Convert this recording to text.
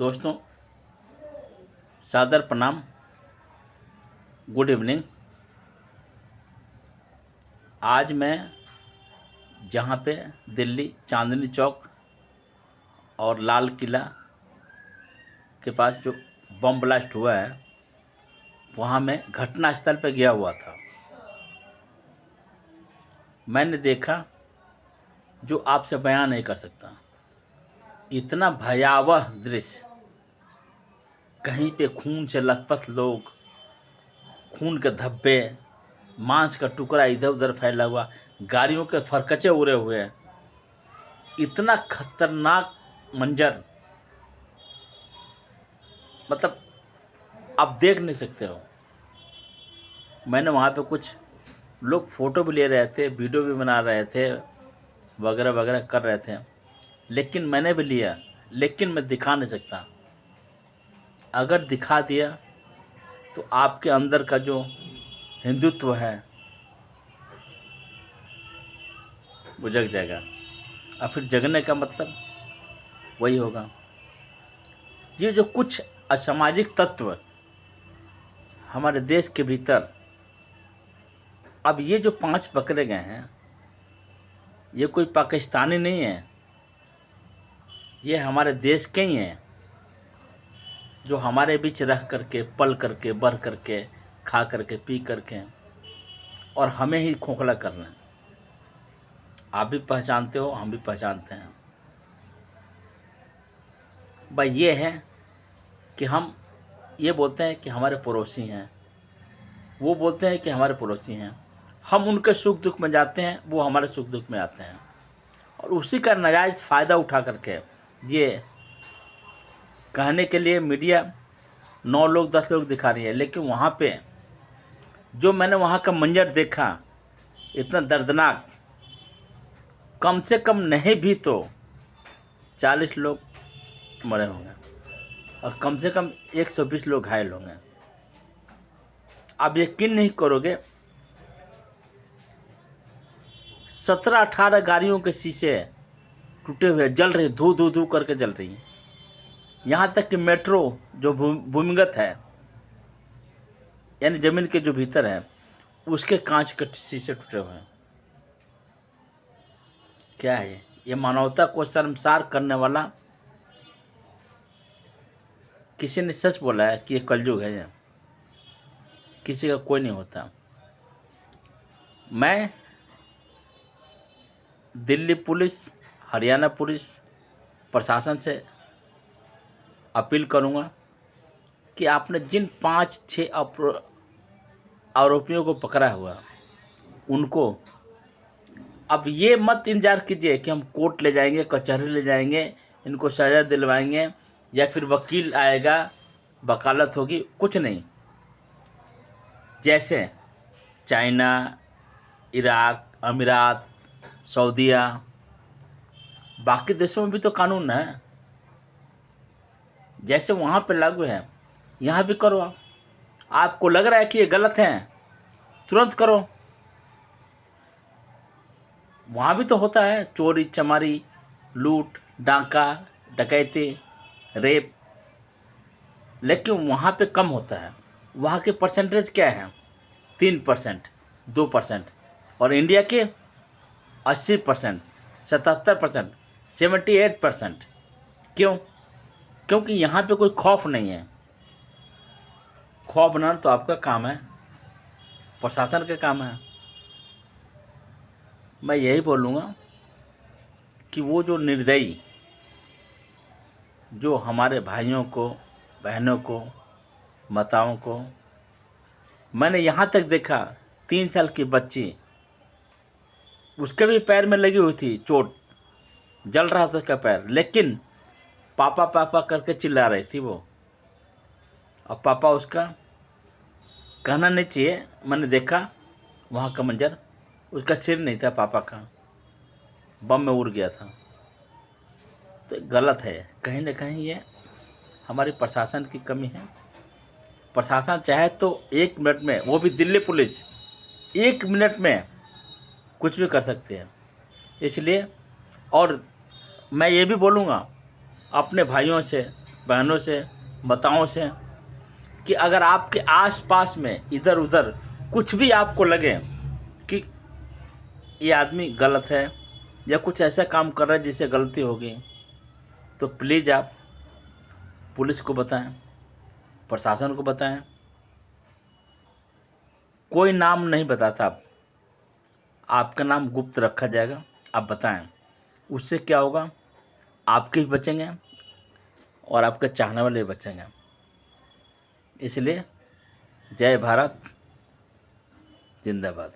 दोस्तों, सादर प्रणाम, गुड इवनिंग। आज मैं जहाँ पे दिल्ली चांदनी चौक और लाल किला के पास जो बम ब्लास्ट हुआ है, वहाँ मैं घटनास्थल पे गया हुआ था। मैंने देखा जो आपसे बयान नहीं कर सकता। इतना भयावह दृश्य, कहीं पे खून से लथपथ लोग, खून के धब्बे, मांस का टुकड़ा इधर उधर फैला हुआ, गाड़ियों के फरकचे उड़े हुए हैं। इतना खतरनाक मंजर, मतलब आप देख नहीं सकते हो। मैंने वहाँ पे कुछ लोग फ़ोटो भी ले रहे थे, वीडियो भी बना रहे थे, वगैरह वगैरह कर रहे थे, लेकिन मैंने भी लिया, लेकिन मैं दिखा नहीं सकता। अगर दिखा दिया तो आपके अंदर का जो हिंदुत्व है वो जग जाएगा, और फिर जगने का मतलब वही होगा। ये जो कुछ असामाजिक तत्व हमारे देश के भीतर, अब ये जो 5 पकड़े गए हैं, ये कोई पाकिस्तानी नहीं है, ये हमारे देश के ही हैं, जो हमारे बीच रह करके, पल करके, बढ़ करके, खा करके, पी करके, और हमें ही खोखला कर रहे हैं। आप भी पहचानते हो, हम भी पहचानते हैं। भाई ये है कि हम ये बोलते हैं कि हमारे पड़ोसी हैं, वो बोलते हैं कि हमारे पड़ोसी हैं। हम उनके सुख दुख में जाते हैं, वो हमारे सुख दुख में आते हैं, और उसी का नाजायज़ फ़ायदा उठा करके ये कहने के लिए मीडिया 9 लोग 10 लोग दिखा रही है। लेकिन वहाँ पे जो मैंने वहाँ का मंजर देखा, इतना दर्दनाक, कम से कम नहीं भी तो 40 लोग मरे होंगे और कम से कम 120 लोग घायल होंगे। आप यकीन नहीं करोगे, 17-18 गाड़ियों के शीशे टूटे हुए जल रहे, धू धू धू करके जल रही हैं। यहाँ तक कि मेट्रो जो भूमिगत है, यानी ज़मीन के जो भीतर है, उसके कांच के शीशे टूटे हुए हैं। क्या है ये? मानवता को शर्मसार करने वाला। किसी ने सच बोला है कि ये कलयुग है, किसी का कोई नहीं होता। मैं दिल्ली पुलिस, हरियाणा पुलिस प्रशासन से अपील करूंगा कि आपने जिन 5-6 आरोपियों को पकड़ा हुआ, उनको अब ये मत इंतजार कीजिए कि हम कोर्ट ले जाएंगे, कचहरी ले जाएंगे, इनको सज़ा दिलवाएंगे, या फिर वकील आएगा, वकालत होगी। कुछ नहीं। जैसे चाइना, इराक, अमीरात, सऊदीया, बाकी देशों में भी तो कानून है, जैसे वहाँ पे लागू है, यहाँ भी करो। आपको लग रहा है कि ये गलत है, तुरंत करो। वहाँ भी तो होता है चोरी चमारी, लूट, डाका, डकैती, रेप, लेकिन वहाँ पे कम होता है। वहाँ के परसेंटेज क्या है? 3%, 2%, और इंडिया के 80%, 77%, 78%। क्यों? क्योंकि यहाँ पे कोई खौफ नहीं है। खौफ बनाना तो आपका काम है, प्रशासन का काम है। मैं यही बोलूँगा कि वो जो निर्दयी, जो हमारे भाइयों को, बहनों को, माताओं को, मैंने यहाँ तक देखा 3 साल की बच्ची, उसके भी पैर में लगी हुई थी चोट, जल रहा था उसका पैर, लेकिन पापा पापा करके चिल्ला रही थी वो। और पापा उसका कहना नहीं चाहिए, मैंने देखा वहाँ का मंजर, उसका सिर नहीं था पापा का, बम में उड़ गया था। तो गलत है, कहीं ना कहीं ये हमारी प्रशासन की कमी है। प्रशासन चाहे तो 1 मिनट में, वो भी दिल्ली पुलिस 1 मिनट में कुछ भी कर सकते हैं। इसलिए, और मैं ये भी बोलूँगा अपने भाइयों से, बहनों से, माताओं से कि अगर आपके आस-पास में इधर उधर कुछ भी आपको लगे कि ये आदमी गलत है या कुछ ऐसा काम कर रहा है जिससे गलती होगी, तो प्लीज़ आप पुलिस को बताएं, प्रशासन को बताएं। कोई नाम नहीं बताता, आपका नाम गुप्त रखा जाएगा, आप बताएं। उससे क्या होगा, आपके भी बचेंगे और आपके चाहने वाले भी बचेंगे। इसलिए जय भारत, जिंदाबाद।